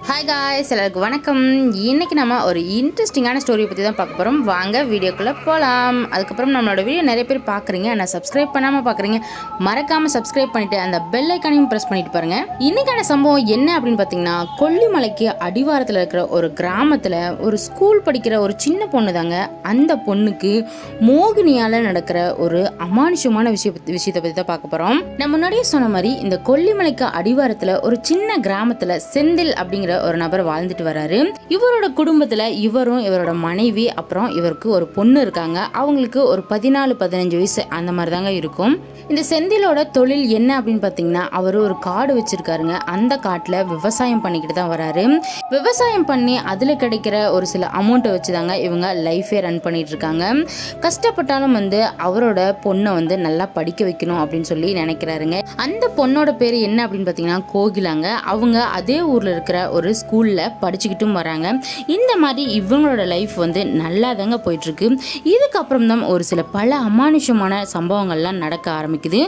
Hi guys, எல்லாருக்கும் வணக்கம். இன்றைக்கி நம்ம ஒரு இன்ட்ரெஸ்டிங்கான ஸ்டோரியை பற்றி தான் பார்க்க போகிறோம். வாங்க வீடியோக்குள்ளே போகலாம். அதுக்கப்புறம் நம்மளோட வீடியோ நிறைய பேர் பார்க்குறீங்க, ஆனால் சப்ஸ்கிரைப் பண்ணாமல் பார்க்குறீங்க. மறக்காமல் சப்ஸ்கிரைப் பண்ணிவிட்டு அந்த பெல் ஐக்கானையும் ப்ரெஸ் பண்ணிட்டு பாருங்கள். இன்றைக்கான சம்பவம் என்ன அப்படின்னு பார்த்தீங்கன்னா, கொல்லிமலைக்கு அடிவாரத்தில் இருக்கிற ஒரு கிராமத்தில் ஒரு ஸ்கூல் படிக்கிற ஒரு சின்ன பொண்ணு தாங்க. அந்த பொண்ணுக்கு மோகினியால் நடக்கிற ஒரு அமானுஷமான விஷயத்தை பற்றி தான் பார்க்க போகிறோம். நான் முன்னாடியே சொன்ன மாதிரி இந்த கொல்லிமலைக்கு அடிவாரத்தில் ஒரு சின்ன கிராமத்தில் செந்தில் அப்படிங்கிற ஒரு நபர் வாழ்ந்துட்டு வராரு. இவரோட குடும்பத்துல இவரும் இவரோட மனைவி அப்புறம் இவருக்கு ஒரு பொண்ணு இருக்காங்க. அவங்களுக்கு ஒரு 14-15 வயசு அந்த மாதிரி தாங்க இருக்கும். இந்த செந்திலோட தொழில் என்ன அப்படின்னு பார்த்தீங்கன்னா, அவர் ஒரு காடு வச்சிருக்காருங்க. அந்த காட்டில் விவசாயம் பண்ணிக்கிட்டு தான் வராரு. விவசாயம் பண்ணி அதில் கிடைக்கிற ஒரு சில அமௌண்ட்டை வச்சு தாங்க இவங்க லைஃபே ரன் பண்ணிட்டு இருக்காங்க. கஷ்டப்பட்டாலும் அவரோட பொண்ணை நல்லா படிக்க வைக்கணும் அப்படின்னு சொல்லி நினைக்கிறாருங்க. அந்த பொண்ணோட பேர் என்ன அப்படின்னு பார்த்தீங்கன்னா கோகிலாங்க. அவங்க அதே ஊரில் இருக்கிற ஒரு ஸ்கூலில் படிச்சுக்கிட்டும் வராங்க. இந்த மாதிரி இவங்களோட லைஃப் நல்லா தாங்க போயிட்டுருக்கு. இதுக்கப்புறம் தான் ஒரு சில பல அமானுஷமான சம்பவங்கள்லாம் நடக்க ஆரம்பிக்குது.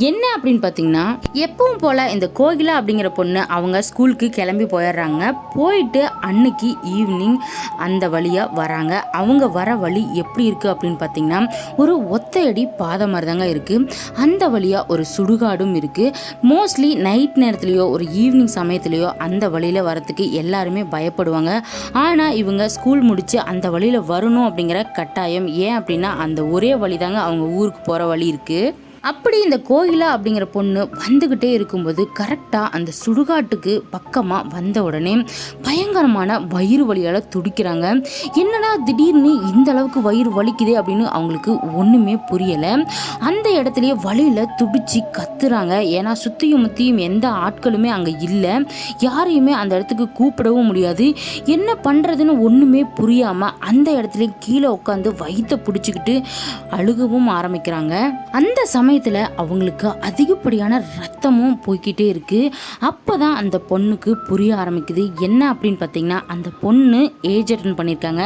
என்ன அப்படின்னு பார்த்தீங்கன்னா, எப்பவும் போல் இந்த கோகிலா அப்படிங்கிற பொண்ணு அவங்க ஸ்கூலுக்கு கிளம்பி போயிடுறாங்க. போயிட்டு அன்னைக்கு ஈவினிங் அந்த வழியாக வராங்க. அவங்க வர வழி எப்படி இருக்குது அப்படின்னு பார்த்தீங்கன்னா, ஒரு ஒத்தையடி பாதை மாதிரி தாங்க இருக்குது. அந்த வழியாக ஒரு சுடுகாடும் இருக்குது. மோஸ்ட்லி நைட் நேரத்துலையோ ஒரு ஈவினிங் சமயத்துலையோ அந்த வழியில் வரதுக்கு எல்லாருமே பயப்படுவாங்க. ஆனால் இவங்க ஸ்கூல் முடிச்சு அந்த வழியில் வரணும் அப்படிங்கிற கட்டாயம். ஏன் அப்படின்னா, அந்த ஒரே வழி தாங்க அவங்க ஊருக்கு போகிற வழி இருக்குது. அப்படி இந்த கோகிலா அப்படிங்கிற பொண்ணு வந்துக்கிட்டே இருக்கும்போது கரெக்டாக அந்த சுடுகாட்டுக்கு பக்கமாக வந்த உடனே பயங்கரமான வயிறு வலியால் துடிக்கிறாங்க. என்னடா திடீர்னு இந்த அளவுக்கு வயிறு வலிக்குதே அப்படின்னு அவங்களுக்கு ஒன்றுமே புரியலை. அந்த இடத்துலையே வலியில் துடிச்சு கத்துறாங்க. ஏன்னா சுற்றியும் முற்றியும் எந்த ஆட்களுமே அங்கே இல்லை. யாரையுமே அந்த இடத்துக்கு கூப்பிடவும் முடியாது. என்ன பண்ணுறதுன்னு ஒன்றுமே புரியாமல் அந்த இடத்துல கீழே உட்காந்து வயிற்றை பிடிச்சிக்கிட்டு அழுகவும் ஆரம்பிக்கிறாங்க. அந்த சமயத்தில் அவங்களுக்கு அதிகப்படியான ரத்தமும் போய்கிட்டே இருக்குது. அப்போ தான் அந்த பொண்ணுக்கு புரிய ஆரம்பிக்குது. என்ன அப்படின்னு பார்த்தீங்கன்னா, அந்த பொண்ணு ஏஜ் அட்டன் பண்ணியிருக்காங்க,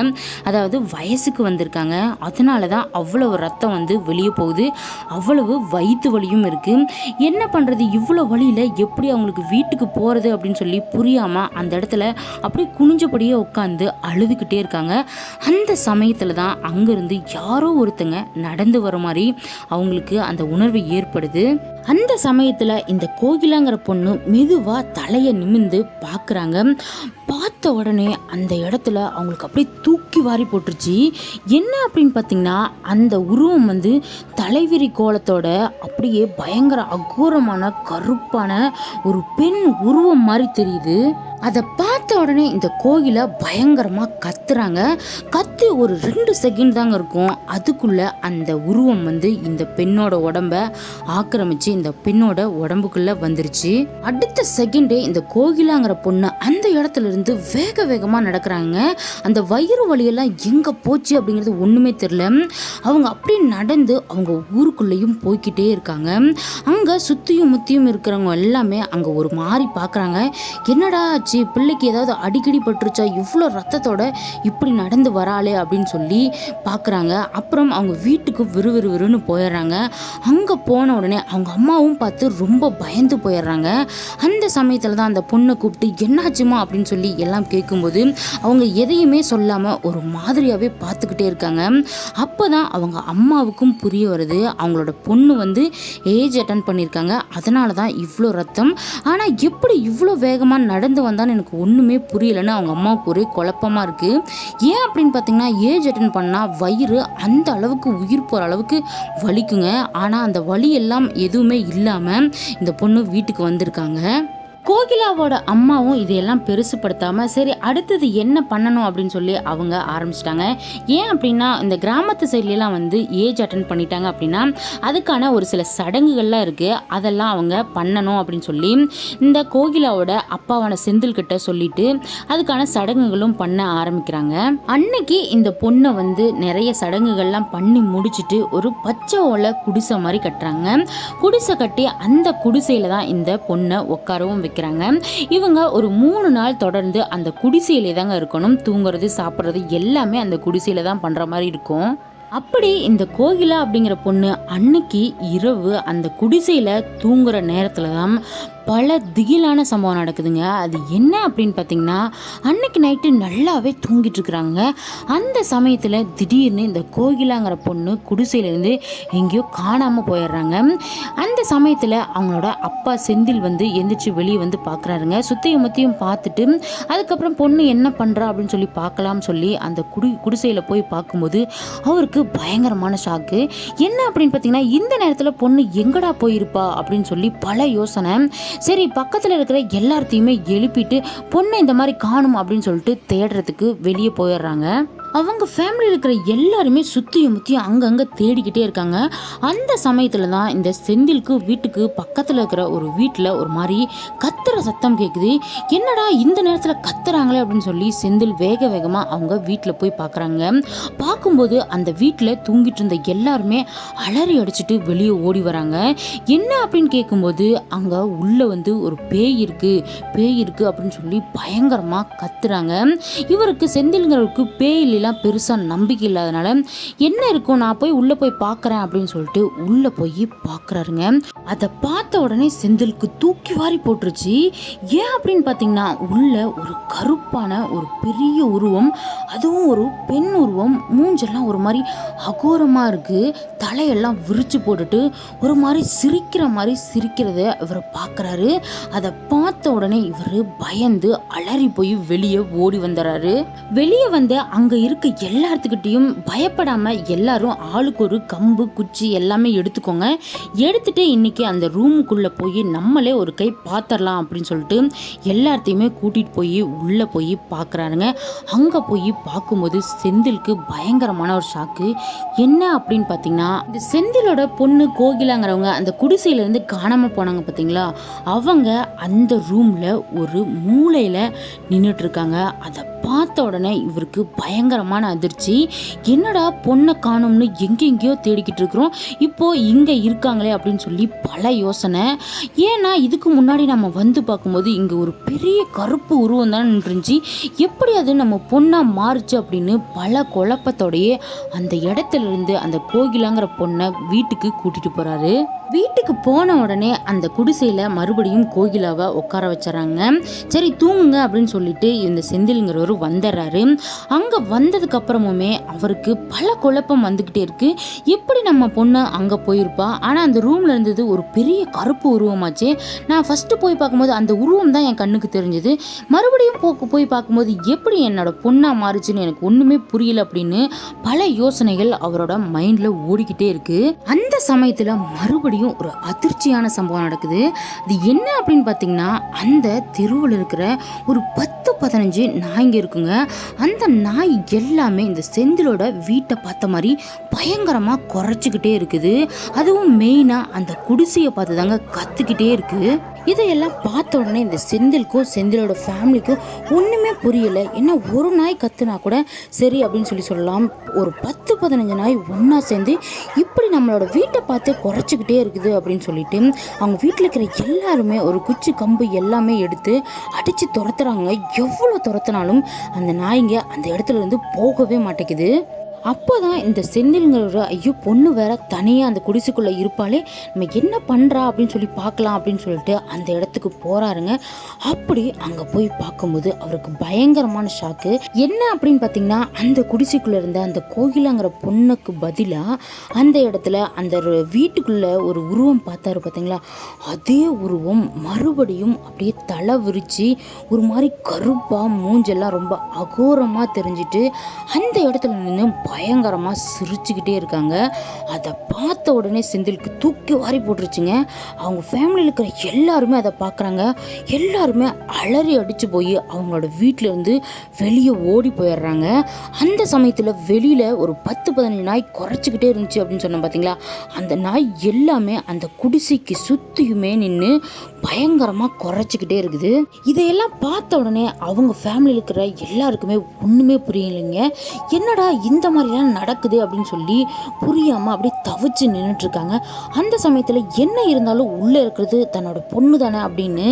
அதாவது வயசுக்கு வந்திருக்காங்க. அதனால தான் அவ்வளவு ரத்தம் வெளியே போகுது. அவ்வளவு வயிற்று வலியும் இருக்குது. என்ன பண்ணுறது, இவ்வளோ வலியில் எப்படி அவங்களுக்கு வீட்டுக்கு போகிறது அப்படின்னு சொல்லி புரியாமல் அந்த இடத்துல அப்படி குனிஞ்சபடியே உட்காந்து அழுதுகிட்டே இருக்காங்க. அந்த சமயத்தில் தான் அங்கேருந்து யாரோ ஒருத்தங்க நடந்து வர மாதிரி அவங்களுக்கு அந்த உணர்வு ஏற்படுது. அந்த சமயத்தில் இந்த கோகிலாங்கிற பொண்ணு மெதுவாக தலையை நிமிர்ந்து பார்க்குறாங்க. பார்த்த உடனே அந்த இடத்துல அவங்களுக்கு அப்படியே தூக்கி வாரி போட்டுருச்சு. என்ன அப்படின்னு பார்த்தீங்கன்னா, அந்த உருவம் தலைவிரி கோலத்தோட அப்படியே பயங்கர அகோரமான கருப்பான ஒரு பெண் உருவம் மாதிரி தெரியுது. அதை பார்த்த உடனே இந்த கோகிலை பயங்கரமாக கத்துறாங்க. கத்தி ஒரு 2 செகண்ட் தாங்க இருக்கும். அதுக்குள்ளே அந்த உருவம் இந்த பெண்ணோட உடம்ப ஆக்கிரமிச்சு இந்த பெண்ணோட உடம்புக்குள்ளே வந்துருச்சு. அடுத்த செகண்டே இந்த கோகிலாங்கிற பொண்ணு அந்த இடத்துல இருந்து வேக வேகமாக நடக்கிறாங்க. அந்த வயிறு வலியெல்லாம் எங்கே போச்சு அப்படிங்கிறது ஒன்றுமே தெரியல. அவங்க அப்படியே நடந்து அவங்க ஊருக்குள்ளேயும் போய்கிட்டே இருக்காங்க. அங்கே சுற்றியும் முத்தியும் இருக்கிறவங்க எல்லாமே அங்கே ஒரு மாதிரி பார்க்குறாங்க. என்னடா ஆச்சு, பிள்ளைக்கு ஏதாவது அடிக்கடி பட்டுருச்சா, இவ்வளோ ரத்தத்தோட இப்படி நடந்து வராளே அப்படின்னு சொல்லி பார்க்குறாங்க. அப்புறம் அவங்க வீட்டுக்கு விறுவிறுன்னு போயிடுறாங்க. அங்கே போன உடனே அவங்க அம்மாவும் பார்த்து ரொம்ப பயந்து போயிடுறாங்க. அந்த சமயத்தில் தான் அந்த பொண்ணை கூப்பிட்டு என்னாச்சுமா அப்படின்னு சொல்லி எல்லாம் கேட்கும்போது அவங்க எதையுமே சொல்லாமல் ஒரு மாதிரியாகவே பார்த்துக்கிட்டே இருக்காங்க. அப்போ தான் அவங்க அம்மாவுக்கும் புரிய வருது, அவங்களோட பொண்ணு ஏஜ் அட்டன் பண்ணியிருக்காங்க, அதனால தான் இவ்வளோ ரத்தம். ஆனால் எப்படி இவ்வளோ வேகமாக நடந்து வந்தான்னு எனக்கு ஒன்றுமே புரியலைன்னு அவங்க அம்மாவுக்கு ஒரே குழப்பமாக இருக்குது. ஏன் அப்படின்னு பார்த்தீங்கன்னா, ஏஜ் அட்டன் பண்ணால் வயிறு அந்த அளவுக்கு உயிர் போகிற அளவுக்கு வலிக்குங்க. ஆனால் அந்த வலி எல்லாம் எதுவுமே இல்லாமல் இந்த பொண்ணு வீட்டுக்கு வந்திருக்காங்க. கோகிலாவோட அம்மாவும் இதையெல்லாம் பெருசுப்படுத்தாமல் சரி அடுத்தது என்ன பண்ணணும் அப்படின்னு சொல்லி அவங்க ஆரம்பிச்சிட்டாங்க. ஏன் அப்படின்னா, இந்த கிராமத்து சைட்லாம் ஏஜ் அட்டன் பண்ணிட்டாங்க அப்படின்னா அதுக்கான ஒரு சில சடங்குகள்லாம் இருக்குது. அதெல்லாம் அவங்க பண்ணணும் அப்படின்னு சொல்லி இந்த கோகிலாவோட அப்பாவான செந்தில் கிட்ட சொல்லிட்டு அதுக்கான சடங்குகளும் பண்ண ஆரம்பிக்கிறாங்க. அன்னைக்கு இந்த பொண்ணை நிறைய சடங்குகள்லாம் பண்ணி முடிச்சுட்டு ஒரு பச்சை ஓலை குடிசை மாதிரி கட்டுறாங்க. குடிசை கட்டி அந்த குடிசையில் தான் இந்த பொண்ணை உட்காரவும் வைக்கிறாங்க. இவங்க ஒரு 3 நாள் தொடர்ந்து அந்த குடிசையிலே தாங்க இருக்கணும். தூங்குறது சாப்பிட்றது எல்லாமே அந்த குடிசையில தான் பண்ற மாதிரி இருக்கும். அப்படி இந்த கோகிலா அப்படிங்கிற பொண்ணு அன்னைக்கு இரவு அந்த குடிசையில் தூங்குற நேரத்தில் தான் பல திகிலான சம்பவம் நடக்குதுங்க. அது என்ன அப்படின்னு பார்த்தீங்கன்னா, அன்னைக்கு நைட்டு நல்லாவே தூங்கிட்டு இருக்கிறாங்க. அந்த சமயத்தில் திடீர்னு இந்த கோகிலாங்கிற பொண்ணு குடிசையிலேருந்து எங்கேயோ காணாமல் போயிடுறாங்க. அந்த சமயத்தில் அவங்களோட அப்பா செந்தில் எந்திரிச்சு வெளியே பார்க்குறாருங்க. சுற்றியும் முத்தியும் பார்த்துட்டு அதுக்கப்புறம் பொண்ணு என்ன பண்ணுறா அப்படின்னு சொல்லி பார்க்கலாம்னு சொல்லி அந்த குடிசையில் போய் பார்க்கும்போது அவருக்கு பயங்கரமான ஷாக்கு. என்ன அப்படின்னு பார்த்தீங்கன்னா, இந்த நேரத்தில் பொண்ணு எங்கடா போயிருப்பா அப்படின்னு சொல்லி பல யோசனை. சரி, பக்கத்தில் இருக்கிற எல்லாத்தையுமே எழுப்பிட்டு பொண்ணை இந்த மாதிரி காணும் அப்படின்னு சொல்லிட்டு தேடுறதுக்கு வெளியே போயிடுறாங்க. அவங்க ஃபேமிலியில் இருக்கிற எல்லாருமே சுற்றியும் முற்றியும் அங்கங்கே தேடிக்கிட்டே இருக்காங்க. அந்த சமயத்தில் தான் இந்த செந்திலுக்கு வீட்டுக்கு பக்கத்தில் இருக்கிற ஒரு வீட்டில் ஒரு மாதிரி கத்துற சத்தம் கேட்குது. என்னடா இந்த நேரத்தில் கத்துறாங்களே அப்படின்னு சொல்லி செந்தில் வேக வேகமாக அவங்க வீட்டில் போய் பார்க்குறாங்க. பார்க்கும்போது அந்த வீட்டில் தூங்கிட்டு இருந்த எல்லாருமே அலறி அடிச்சுட்டு வெளியே ஓடி வராங்க. என்ன அப்படின்னு கேட்கும்போது அங்கே உள்ளே ஒரு பேய் இருக்குது அப்படின்னு சொல்லி பயங்கரமாக கத்துறாங்க. இவருக்கு செந்தில்ங்கிறவருக்கு பேய் பெருசாக நம்பிக்கை இல்லாதனால என்ன இருக்கும், நான் போய் உள்ளே போய் பார்க்குறேன் அப்படின்னு சொல்லிட்டு உள்ளே போய் பார்க்குறாருங்க. அதை பார்த்த உடனே செந்திலுக்கு தூக்கி வாரி போட்டுருச்சு. ஏன் அப்படின்னு பார்த்தீங்கன்னா, உள்ள ஒரு கருப்பான ஒரு பெரிய உருவம், அதுவும் ஒரு பெண் உருவம். மூஞ்செல்லாம் ஒரு மாதிரி அகோரமாக இருக்குது. தலையெல்லாம் விரிச்சு போட்டுட்டு ஒரு மாதிரி சிரிக்கிறத இவர் பார்க்குறாரு. அதை பார்த்த உடனே இவர் பயந்து அலறி போய் வெளியே ஓடி வந்துடுறாரு. வெளியே அங்கே இருக்க எல்லாத்துக்கிட்டையும் பயப்படாம எல்லாரும் ஆளுக்கு ஒரு கம்பு குச்சி எல்லாமே எடுத்துக்கோங்க, எடுத்துட்டு இன்னைக்கு அந்த ரூமுக்குள்ள போய் நம்மளே ஒரு கை பார்த்துடலாம் அப்படின்னு சொல்லிட்டு எல்லாத்தையுமே கூட்டிட்டு போய் உள்ள போய் பார்க்குறாருங்க. அங்க போய் பார்க்கும்போது செந்திலுக்கு பயங்கரமான ஒரு ஷாக்கு. என்ன அப்படின்னு பார்த்தீங்கன்னா, இந்த செந்திலோட பொண்ணு கோகிலாங்கிறவங்க அந்த குடிசையிலேருந்து காணாமல் போனாங்க பார்த்தீங்களா, அவங்க அந்த ரூம்ல ஒரு மூலையில நின்றுட்டு இருக்காங்க. அதை பார்த்த உடனே இவருக்கு பயங்கரமான அதிர்ச்சி. என்னடா பொண்ணை காணும்னு எங்கெங்கேயோ தேடிக்கிட்டு இருக்கிறோம், இப்போ இங்கே இருக்காங்களே அப்படின்னு சொல்லி பல யோசனை. ஏன்னா இதுக்கு முன்னாடி நம்ம பார்க்கும்போது இங்கே ஒரு பெரிய கருப்பு உருவம் தான் நின்றுச்சு, எப்படி அது நம்ம பொண்ணாக மாறுச்சு அப்படின்னு பல குழப்பத்தோடையே அந்த இடத்துல இருந்து அந்த கோகிலாங்கிற பொண்ணை வீட்டுக்கு கூட்டிட்டு போறாரு. வீட்டுக்கு போன உடனே அந்த குடிசையில் மறுபடியும் கோகிலாவை உட்கார வச்சுறாங்க. சரி தூங்குங்க அப்படின்னு சொல்லிட்டு இந்த செந்தில்ங்கிறவர் வந்துடுறாரு. அங்கே வந்ததுக்கு அப்புறமுமே அவருக்கு பல குழப்பம் வந்துக்கிட்டே இருக்கு. எப்படி நம்ம பொண்ணு அங்கே போயிருப்பா, ஆனால் அந்த ரூமில் இருந்தது ஒரு பெரிய கருப்பு உருவமாச்சு. நான் ஃபஸ்ட்டு போய் பார்க்கும்போது அந்த உருவம் தான் என் கண்ணுக்கு தெரிஞ்சது, மறுபடியும் போய் பார்க்கும்போது எப்படி என்னோட பொண்ணாக மாறுச்சுன்னு எனக்கு ஒன்றுமே புரியல அப்படின்னு பல யோசனைகள் அவரோட மைண்டில் ஓடிக்கிட்டே இருக்கு. அந்த சமயத்தில் மறுபடியும் ஒரு அதிர்ச்சியான சம்பவம் நடக்குது. அது என்ன அப்படின்னு பார்த்தீங்கன்னா, அந்த தெருவில் இருக்கிற ஒரு 10-15 நாய்ங்க இருக்குங்க. அந்த நாய் எல்லாமே இந்த செந்திலோட வீட்டை பார்த்த மாதிரி பயங்கரமாக குறைச்சிக்கிட்டே இருக்குது. அதுவும் மெயினாக அந்த குடிசையை பார்த்து தாங்க கற்றுக்கிட்டே இருக்குது. இதையெல்லாம் பார்த்த உடனே இந்த செந்திலுக்கும் செந்திலோட ஃபேமிலிக்கும் ஒன்றுமே புரியலை. ஏன்னா ஒரு நாய் கத்துனா கூட சரி அப்படின்னு சொல்லலாம், ஒரு 10-15 நாய் ஒன்றா சேர்ந்து இப்படி நம்மளோட வீட்டை பார்த்து குறைச்சிக்கிட்டே இருக்குது அப்படின்னு சொல்லிட்டு அவங்க வீட்டில் இருக்கிற எல்லாருமே ஒரு குச்சி கம்பு எல்லாமே எடுத்து அடித்து துரத்துறாங்க. எவ்வளோ துரத்துனாலும் அந்த நாய்ங்க அந்த இடத்துல இருந்து போகவே மாட்டேங்குது. அப்போதான் இந்த செந்தில்ங்கிற ஐயோ பொண்ணு வேற தனியாக அந்த குடிசைக்குள்ளே இருப்பாளே, நம்ம என்ன பண்ணுறா அப்படின்னு சொல்லி பார்க்கலாம் அப்படின்னு சொல்லிட்டு அந்த இடத்துக்கு போகிறாருங்க. அப்படி அங்கே போய் பார்க்கும்போது அவருக்கு பயங்கரமான ஷாக்கு. என்ன அப்படின்னு பார்த்தீங்கன்னா, அந்த குடிசைக்குள்ளே இருந்த அந்த கோகிலாங்கிற பொண்ணுக்கு பதிலாக அந்த இடத்துல அந்த வீட்டுக்குள்ளே ஒரு உருவம் பார்த்தாரு பார்த்தீங்களா, அதே உருவம் மறுபடியும் அப்படியே தலை விரித்து ஒரு மாதிரி கருப்பாக மூஞ்செல்லாம் ரொம்ப அகோரமாக தெரிஞ்சிட்டு அந்த இடத்துல நின்று பயங்கரமாக சிரிச்சுக்கிட்டே இருக்காங்க. அதை பார்த்த உடனே செந்திலுக்கு தூக்கி வாரி போட்டுருச்சுங்க. அவங்க ஃபேமிலியில் இருக்கிற எல்லாருமே அதை பார்க்குறாங்க. எல்லாருமே அலறி அடித்து போய் அவங்களோட வீட்டிலேருந்து வெளியே ஓடி போயிடுறாங்க. அந்த சமயத்தில் வெளியில் ஒரு 10-15 நாய் குறைச்சிக்கிட்டே இருந்துச்சு அப்படின்னு சொன்னோம் பார்த்தீங்களா, அந்த நாய் எல்லாமே அந்த குடிசைக்கு சுற்றியுமே நின்று பயங்கரமாக குறைச்சிக்கிட்டே இருக்குது. இதையெல்லாம் பார்த்த உடனே அவங்க ஃபேமிலியில் இருக்கிற எல்லாருக்குமே ஒன்றுமே புரியலைங்க. என்னடா இந்த மாதிரி மாதிரிலாம் நடக்குது அப்படின்னு சொல்லி புரியாமல் அப்படியே தவிச்சு நின்றுட்டுருக்காங்க. அந்த சமயத்தில் என்ன இருந்தாலும் உள்ளே இருக்கிறது தன்னோட பொண்ணு தானே அப்படின்னு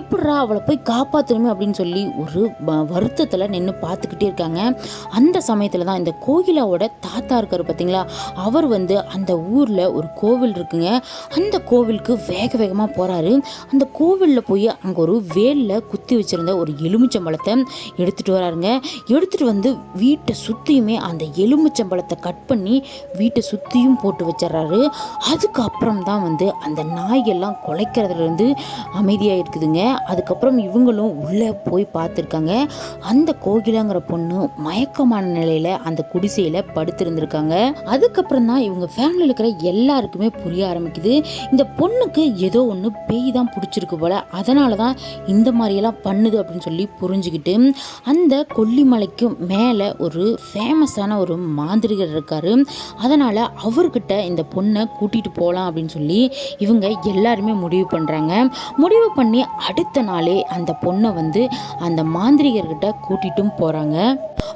எப்படா அவளை போய் காப்பாற்றணுமே அப்படின்னு சொல்லி ஒரு வருத்தத்தில் நின்று பார்த்துக்கிட்டே இருக்காங்க. அந்த சமயத்தில் தான் இந்த கோகிலாவோட தாத்தா இருக்கார் பார்த்தீங்களா, அவர் வந்து அந்த ஊரில் ஒரு கோவில் இருக்குங்க. அந்த கோவிலுக்கு வேக வேகமாக போகிறாரு. அந்த கோவிலில் போய் அங்கே ஒரு வேலில் குத்தி வச்சுருந்த ஒரு எலுமிச்சம்பழத்தை எடுத்துகிட்டு வராருங்க. எடுத்துகிட்டு வந்து வீட்டை சுற்றியுமே அந்த எலுமிச்சம்பழத்தை கட் பண்ணி வீட்டை சுற்றியும் போட்டு வச்சிடறாரு. அதுக்கப்புறம் தான் வந்து அந்த நாய்கள்லாம் குலைக்கிறதுலேருந்து அமைதியாக இருக்குதுங்க. அதுக்கப்புறம் இவங்களும் உள்ளே போய் பார்த்துருக்காங்க. அந்த கோகிலாங்கிற பொண்ணு மயக்கமான நிலையில் அந்த குடிசையில் படுத்திருந்திருக்காங்க. அதுக்கப்புறம் தான் இவங்க ஃபேமிலியில் இருக்கிற எல்லாருக்குமே புரிய ஆரம்பிக்குது, இந்த பொண்ணுக்கு ஏதோ ஒன்று பேய் தான் பிடிச்சிருக்கு போல, அதனால தான் இந்த மாதிரியெல்லாம் பண்ணுது அப்படின்னு சொல்லி புரிஞ்சுக்கிட்டு அந்த கொல்லிமலைக்கு மேலே ஒரு ஃபேமஸான ஒரு மாந்திரிகர் இருக்கார். அதனால் அவர்கிட்ட இந்த பொண்ணை கூட்டிகிட்டு போகலாம் அப்படின்னு சொல்லி இவங்க எல்லாருமே முடிவு பண்ணுறாங்க. முடிவு பண்ணி அடுத்த நாளே அந்த பொண்ணை வந்து அந்த மாந்திரிகர்கிட்ட கூட்டிட்டும் போகிறாங்க.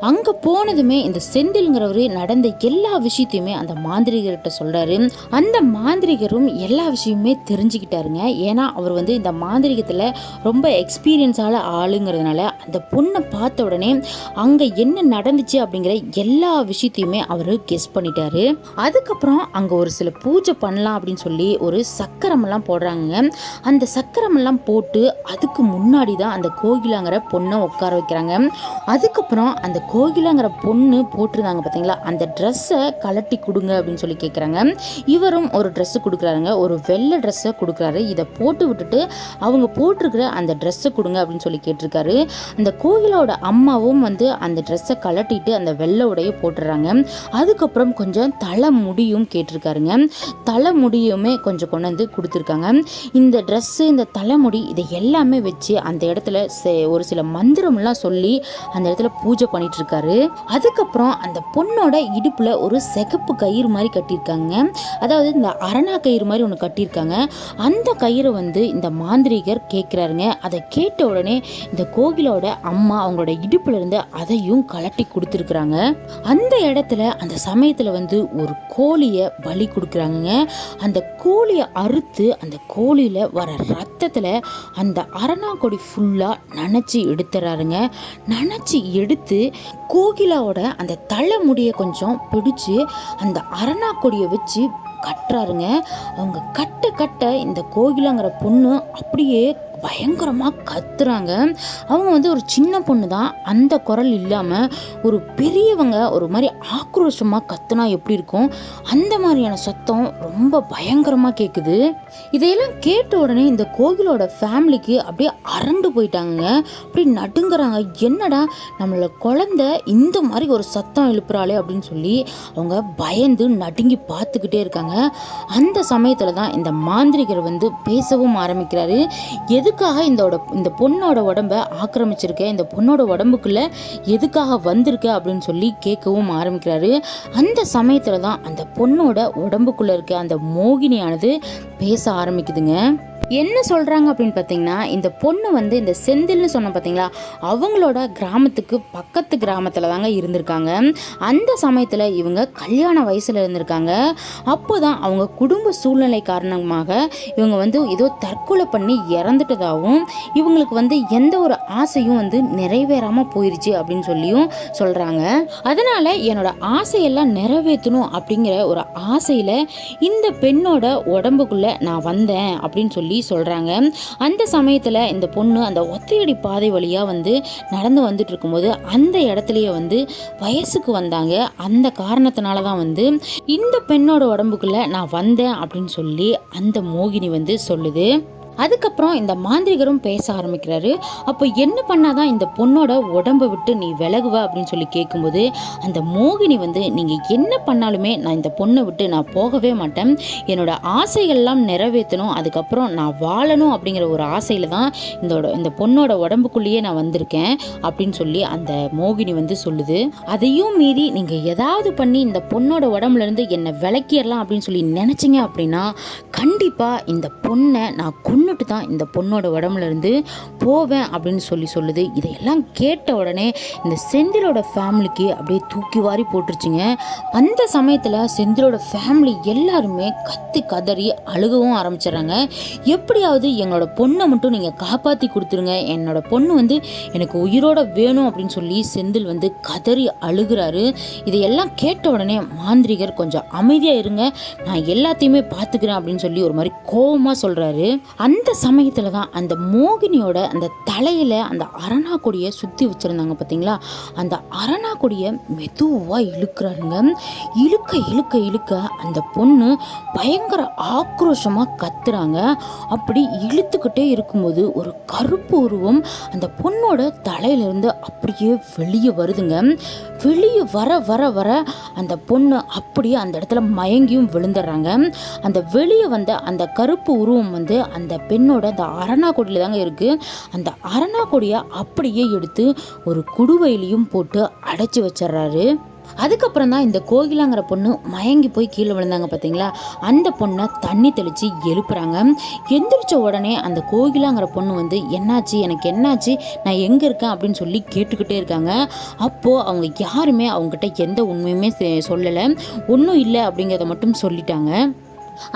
அங்கே போனதுமே இந்த செந்தில்ங்கிறவர் நடந்த எல்லா விஷயத்தையுமே அந்த மாந்திரிகர்கிட்ட சொல்கிறாரு. அந்த மாந்திரிகரும் எல்லா விஷயமுமே தெரிஞ்சுக்கிட்டாருங்க. ஏன்னா அவர் வந்து இந்த மாந்திரிகத்தில் ரொம்ப எக்ஸ்பீரியன்ஸான ஆளுங்கிறதுனால அந்த பொண்ணை பார்த்த உடனே அங்கே என்ன நடந்துச்சு அப்படிங்கிற எல்லா விஷயத்தையுமே அவர் கெஸ் பண்ணிட்டாரு. அதுக்கப்புறம் அங்கே ஒரு சில பூஜை பண்ணலாம் அப்படின்னு சொல்லி ஒரு சக்கரமெல்லாம் போடுறாங்க. அந்த சக்கரமெல்லாம் போட்டு அதுக்கு முன்னாடி தான் அந்த கோகிலாங்கிற பொண்ணை உட்கார வைக்கிறாங்க. அதுக்கப்புறம் அந்த கோகிலாங்கிற பொண்ணு போட்டிருந்தாங்க பார்த்தீங்களா, அந்த ட்ரெஸ்ஸை கலட்டி கொடுங்க அப்படின்னு சொல்லி கேட்குறாங்க. இவரும் ஒரு ட்ரெஸ்ஸு கொடுக்குறாருங்க, ஒரு வெள்ளை ட்ரெஸ்ஸை கொடுக்குறாரு. இதை போட்டு விட்டுட்டு அவங்க போட்டிருக்கிற அந்த ட்ரெஸ்ஸை கொடுங்க அப்படின்னு சொல்லி கேட்டிருக்காரு. அந்த கோகிலோட அம்மாவும் வந்து அந்த ட்ரெஸ்ஸை கலட்டிட்டு அந்த வெள்ளை உடைய போட்டுடுறாங்க. அதுக்கப்புறம் கொஞ்சம் தலை முடியும் கேட்டிருக்காருங்க. தலை முடியுமே கொஞ்சம் கொண்டு வந்து கொடுத்துருக்காங்க. இந்த ட்ரெஸ்ஸு, இந்த தலைமுடி, இதை எல்லாமே வச்சு அந்த இடத்துல ஒரு சில மந்திரம்லாம் சொல்லி அந்த இடத்துல பூஜை பண்ணிட்டு இருக்காரு. அதுக்கப்புறம் அந்த பொண்ணோட இடுப்புல ஒரு சிகப்பு கயிறு மாதிரி கட்டியிருக்காங்க. அதாவது இந்த அரணா கயிறு மாதிரி ஒன்று கட்டியிருக்காங்க. அந்த கயிறை வந்து இந்த மாந்திரிகர் கேட்குறாருங்க. அதை கேட்ட உடனே இந்த கோகிலோட அம்மா அவங்களோட இடுப்புல இருந்து அதையும் கலட்டி கொடுத்துருக்குறாங்க. அந்த இடத்துல அந்த சமயத்தில் வந்து ஒரு கோழியை பலி கொடுக்குறாங்க. அந்த கோழியை அறுத்து அந்த கோழியில் வர ரத்தத்தில் அந்த அரணா கொடி ஃபுல்லாக நனைச்சி எடுத்துறாருங்க. நனைச்சி எடுத்து கோகிலாவோட அந்த தலை முடியை கொஞ்சம் பிடிச்சி அந்த அரணா கொடியை வச்சு கட்டுறாருங்க. அவங்க கட்ட இந்த கோகிலாங்கிற பொண்ணு அப்படியே பயங்கரமாக கத்துறாங்க. அவங்க வந்து ஒரு சின்ன பொண்ணு தான், அந்த குரல் இல்லாமல் ஒரு பெரியவங்க ஒரு மாதிரி ஆக்ரோஷமாக கத்துனா எப்படி இருக்கும் அந்த மாதிரியான சத்தம் ரொம்ப பயங்கரமாக கேட்குது. இதையெல்லாம் கேட்ட உடனே இந்த கோகிலோட ஃபேமிலிக்கு அப்படியே அரண்டு போயிட்டாங்க. அப்படி நடுங்குறாங்க. என்னடா நம்மளோட குழந்தை இந்த மாதிரி ஒரு சத்தம் எழுப்புறாளே அப்படின்னு சொல்லி அவங்க பயந்து நடுங்கி பார்த்துக்கிட்டே இருக்காங்க. அந்த சமயத்தில் தான் இந்த மாந்திரிகர் வந்து பேசவும் ஆரம்பிக்கிறாரு. எதுக்காக இந்த பொண்ணோட உடம்பை ஆக்கிரமிச்சிருக்க, இந்த பொண்ணோட உடம்புக்குள்ள எதுக்காக வந்திருக்க அப்படின்னு சொல்லி கேட்கவும் ஆரம்பிக்கிறாரு. அந்த சமயத்துல தான் அந்த பொண்ணோட உடம்புக்குள்ள இருக்க அந்த மோகினியானது பேச ஆரம்பிக்குதுங்க. என்ன சொல்கிறாங்க அப்படின்னு பார்த்தீங்கன்னா, இந்த பொண்ணு வந்து இந்த செந்தில்னு சொன்ன பார்த்தீங்களா, அவங்களோட கிராமத்துக்கு பக்கத்து கிராமத்தில் தாங்க இருந்திருக்காங்க. அந்த சமயத்தில் இவங்க கல்யாண வயசில் இருந்திருக்காங்க. அப்போ தான் அவங்க குடும்ப சூழ்நிலை காரணமாக இவங்க வந்து ஏதோ தற்கொலை பண்ணி இறந்துட்டதாகவும் இவங்களுக்கு வந்து எந்த ஒரு ஆசையும் வந்து நிறைவேறாமல் போயிடுச்சு அப்படின்னு சொல்லியும் சொல்கிறாங்க. அதனால் என்னோட ஆசையெல்லாம் நிறைவேற்றணும் அப்படிங்கிற ஒரு ஆசையில் இந்த பெண்ணோட உடம்புக்குள்ளே நான் வந்தேன் அப்படின்னு சொல்லி சொல்றாங்க. அந்த சமயத்துல இந்த பொண்ணு அந்த ஒத்தையடி பாதை வழியா வந்து நடந்து வந்துட்டு இருக்கும்போது அந்த இடத்துலயே வந்து வயசுக்கு வந்தாங்க. அந்த காரணத்தினால தான் வந்து இந்த பெண்ணோட உடம்புக்குள்ள நான் வந்தேன் அப்படின்னு சொல்லி அந்த மோகினி வந்து சொல்லுது. அதுக்கப்புறம் இந்த மாந்திரிகரும் பேச ஆரம்பிக்கிறாரு. அப்போ என்ன பண்ணாதான் இந்த பொண்ணோட உடம்பை விட்டு நீ விலகுவ அப்படின்னு சொல்லி கேட்கும்போது அந்த மோகினி வந்து நீங்கள் என்ன பண்ணாலுமே நான் இந்த பொண்ணை விட்டு நான் போகவே மாட்டேன், என்னோட ஆசைகள்லாம் நிறைவேற்றணும், அதுக்கப்புறம் நான் வாழணும் அப்படிங்கிற ஒரு ஆசையில் தான் இந்த பொண்ணோட உடம்புக்குள்ளேயே நான் வந்திருக்கேன் அப்படின்னு சொல்லி அந்த மோகினி வந்து சொல்லுது. அதையும் மீறி நீங்கள் ஏதாவது பண்ணி இந்த பொண்ணோட உடம்புலேருந்து என்னை விளக்கிடலாம் அப்படின்னு சொல்லி நினச்சிங்க அப்படின்னா கண்டிப்பாக இந்த பொண்ணை நான் கொன்னுட்டு தான் இந்த பொண்ணோட உடம்புல இருந்து போவேன் அப்படின்னு சொல்லுது. இதையெல்லாம் கேட்ட உடனே இந்த செந்திலோட ஃபேமிலிக்கு அப்படியே தூக்கி வாரி போட்டுருச்சுங்க. அந்த சமயத்தில் செந்திலோட ஃபேமிலி எல்லாருமே கத்தி கதறி அழுகவும் ஆரம்பிச்சிடறாங்க. எப்படியாவது எங்களோட பொண்ணை மட்டும் நீங்கள் காப்பாற்றி கொடுத்துருங்க, என்னோட பொண்ணு வந்து எனக்கு உயிரோட வேணும் அப்படின்னு சொல்லி செந்தில் வந்து கதறி அழுகிறாரு. இதையெல்லாம் கேட்ட உடனே மாந்திரிகர் கொஞ்சம் அமைதியாக இருங்க, நான் எல்லாத்தையுமே பார்த்துக்கிறேன் அப்படின்னு சொல்லி ஒரு மாதிரி கோபமாக சொல்கிறாரு. அந்த சமயத்தில் தான் அந்த மோகினியோட அந்த தலையில் அந்த அரணா கொடியை சுற்றி வச்சுருந்தாங்க பார்த்தீங்களா, அந்த அரணா கொடியை மெதுவாக இழுக்கிறாருங்க. இழுக்க இழுக்க இழுக்க அந்த பொண்ணு பயங்கர ஆக்ரோஷமாக கத்துறாங்க. அப்படி இழுத்துக்கிட்டே இருக்கும்போது ஒரு கருப்பு உருவம் அந்த பொண்ணோட தலையிலிருந்து அப்படியே வெளியே வருதுங்க. வெளியே வர வர வர அந்த பொண்ணு அப்படியே அந்த இடத்துல மயங்கியும் விழுந்துடுறாங்க. அந்த வெளியே வந்த அந்த கருப்பு உருவம் வந்து அந்த பெண்ணோட அந்த அரணா கொடியில் தாங்க இருக்குது. அந்த அரணா கொடியை அப்படியே எடுத்து ஒரு குடுவையிலையும் போட்டு அடைச்சி வச்சிடுறாரு. அதுக்கப்புறம் தான் இந்த கோகிலாங்கிற பொண்ணு மயங்கி போய் கீழே விழுந்தாங்க பார்த்தீங்களா, அந்த பொண்ணை தண்ணி தெளித்து எழுப்புறாங்க. எந்திரிச்ச உடனே அந்த கோகிலாங்கிற பொண்ணு வந்து என்னாச்சு, எனக்கு என்னாச்சு, நான் எங்கே இருக்கேன் அப்படின்னு சொல்லி கேட்டுக்கிட்டே இருக்காங்க. அப்போது அவங்க யாருமே அவங்ககிட்ட எந்த உண்மையுமே சொல்லலை, ஒன்றும் இல்லை அப்படிங்கிறத மட்டும் சொல்லிட்டாங்க.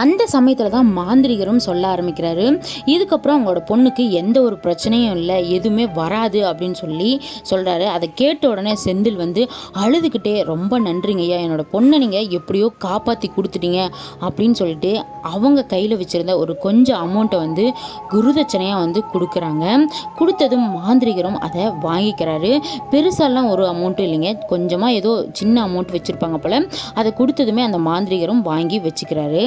அந்த சமயத்தில் தான் மாந்திரிகரும் சொல்ல ஆரம்பிக்கிறாரு, இதுக்கப்புறம் அவங்களோட பொண்ணுக்கு எந்த ஒரு பிரச்சனையும் இல்லை, எதுவுமே வராது அப்படின்னு சொல்லி சொல்கிறாரு. அதை கேட்ட உடனே செந்தில் வந்து அழுதுகிட்டே ரொம்ப நன்றிங்க ஐயா, என்னோட பொண்ணை நீங்கள் எப்படியோ காப்பாற்றி கொடுத்துட்டீங்க அப்படின்னு சொல்லிட்டு அவங்க கையில் வச்சுருந்த ஒரு கொஞ்சம் அமௌண்ட்டை வந்து குருதட்சணையாக வந்து கொடுக்குறாங்க. கொடுத்ததும் மாந்திரிகரும் அதை வாங்கிக்கிறாரு. பெருசாலாம் ஒரு அமௌண்ட்டும் இல்லைங்க, கொஞ்சமாக ஏதோ சின்ன அமௌண்ட் வச்சுருப்பாங்க போல், அதை கொடுத்ததுமே அந்த மாந்திரிகரும் வாங்கி வச்சுக்கிறாரு.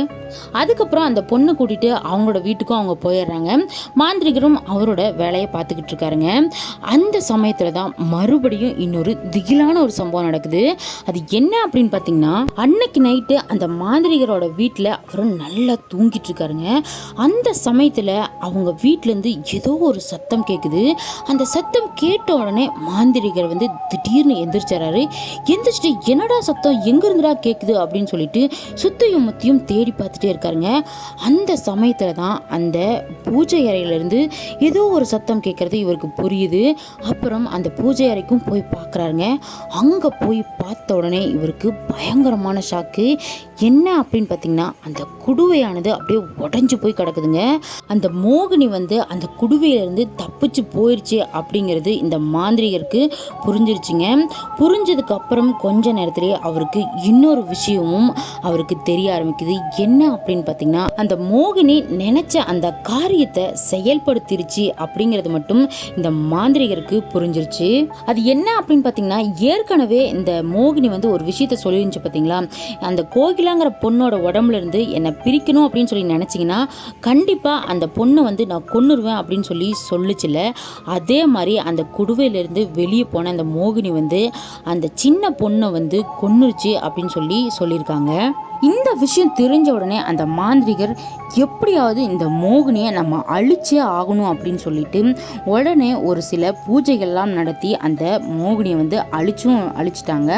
அதுக்கப்புறம் அந்த பொண்ணு கூட்டிட்டு அவங்களோட வீட்டுக்கும் அவங்க போயிடுறாங்க. மாந்திரிகரும் அவரோட வேலையை பார்த்துக்கிட்டு இருக்காருங்க. அந்த சமயத்தில் தான் மறுபடியும் இன்னொரு திகிலான ஒரு சம்பவம் நடக்குது. அது என்ன அப்படின்னு பார்த்தீங்கன்னா, அன்னைக்கு நைட்டு அந்த மாந்திரிகரோட வீட்டில் அவரும் நல்லா தூங்கிட்டு இருக்காருங்க. அந்த சமயத்தில் அவங்க வீட்டிலேருந்து ஏதோ ஒரு சத்தம் கேட்குது. அந்த சத்தம் கேட்ட உடனே மாந்திரிகர் வந்து திடீர்னு எந்திரிச்சாரு. எந்திரிச்சிட்டு என்னடா சத்தம், எங்கிருந்துடா கேட்குது அப்படின்னு சொல்லிட்டு சுத்தியும் முத்தியும் தேடி பார்த்துட்டே இருக்காருங்க. அந்த சமயத்தில் தான் அந்த பூஜை அறையிலேருந்து ஏதோ ஒரு சத்தம் கேட்குறது இவருக்கு புரியுது. அப்புறம் அந்த பூஜை அறைக்கும் போய் பார்க்குறாருங்க. அங்கே போய் பார்த்த உடனே இவருக்கு பயங்கரமான ஷாக்கு. என்ன அப்படின்னு பார்த்தீங்கன்னா, அந்த குடுவையானது அப்படியே உடஞ்சி போய் கிடக்குதுங்க. அந்த மோகினி வந்து அந்த குடுவையிலேருந்து தப்பிச்சு போயிடுச்சு அப்படிங்கிறது இந்த மாந்திரிகருக்கு புரிஞ்சிருச்சுங்க. புரிஞ்சதுக்கு அப்புறம் கொஞ்ச நேரத்திலேயே அவருக்கு இன்னொரு விஷயமும் அவருக்கு தெரிய ஆரம்பிக்குது. என்ன அப்படின்னு பார்த்தீங்கன்னா, அந்த மோகினி நினைச்ச அந்த காரியத்தை செயல்படுத்திருச்சு அப்படிங்கிறது மட்டும் இந்த மாந்திரிகருக்கு புரிஞ்சிருச்சு. அது என்ன அப்படின்னு பார்த்தீங்கன்னா, ஏற்கனவே இந்த மோகினி வந்து ஒரு விஷயத்த சொல்லிருந்துச்சு பார்த்தீங்களா, அந்த கோகிலாங்கிற பொண்ணோட உடம்புல இருந்து என்னை பிரிக்கணும் அப்படின்னு சொல்லி நினைச்சிங்கன்னா கண்டிப்பாக அந்த பொண்ணை வந்து நான் கொன்னுருவேன் அப்படின்னு சொல்லி சொல்லுச்சுல, அதே மாதிரி அந்த குடுவையிலிருந்து வெளியே போன அந்த மோகினி வந்து அந்த சின்ன பொண்ணை வந்து கொன்னுருச்சு அப்படின்னு சொல்லியிருக்காங்க. இந்த விஷயம் தெரிஞ்ச உடனே அந்த மாந்திரிகர் எப்படியாவது இந்த மோகினியை நம்ம அழிச்சே ஆகணும் அப்படின்னு சொல்லிட்டு உடனே ஒரு சில பூஜைகள்லாம் நடத்தி அந்த மோகினியை வந்து அழிச்சிட்டாங்க.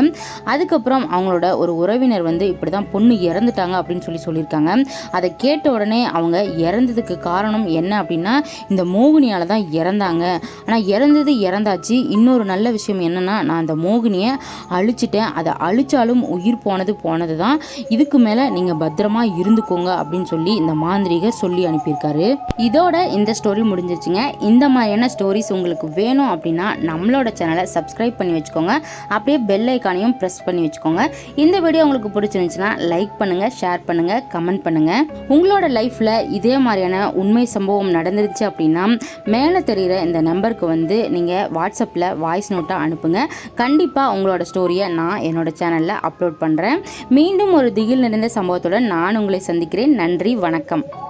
அதுக்கப்புறம் அவங்களோட ஒரு உறவினர் வந்து இப்படி தான் பொண்ணு இறந்துட்டாங்க அப்படின்னு சொல்லியிருக்காங்க. அதை கேட்ட உடனே அவங்க இறந்ததுக்கு காரணம் என்ன அப்படின்னா, இந்த மோகினியால் தான் இறந்தாங்க. ஆனால் இறந்தாச்சு. இன்னொரு நல்ல விஷயம் என்னன்னா, நான் அந்த மோகினியை அழிச்சிட்டேன், அதை அழிச்சாலும் உயிர் போனது தான், இதுக்கு மேலே நீங்கள் பத்திரமா இருந்துக்கோங்க அப்படின்னு சொல்லி இந்த மாந்திரிகர் சொல்லி அனுப்பியிருக்காரு. இதோட இந்த ஸ்டோரி முடிஞ்சிருச்சுங்க. இந்த மாதிரியான ஸ்டோரிஸ் உங்களுக்கு வேணும் அப்படின்னா நம்மளோட சேனலை சப்ஸ்கிரைப் பண்ணி வச்சுக்கோங்க. அப்படியே பெல் ஐக்கானையும் ப்ரெஸ் பண்ணி வச்சுக்கோங்க. இந்த வீடியோ உங்களுக்கு பிடிச்சிருந்துச்சுன்னா லைக் பண்ணுங்கள், ஷேர் பண்ணுங்கள், கமெண்ட் பண்ணுங்கள். உங்களோட லைஃப்பில் இதே மாதிரியான உண்மை சம்பவம் நடந்துருச்சு அப்படின்னா மேலே தெரிகிற இந்த நம்பருக்கு வந்து நீங்கள் வாட்ஸ்அப்பில் வாய்ஸ் நோட்டாக அனுப்புங்க. கண்டிப்பாக உங்களோட ஸ்டோரியை நான் என்னோட சேனலில் அப்லோட் பண்ணுறேன். மீண்டும் ஒரு திகில் நிறைந்த சம்பவத்துடன் நான் உங்களை சந்திக்கிறேன். நன்றி, வணக்கம்.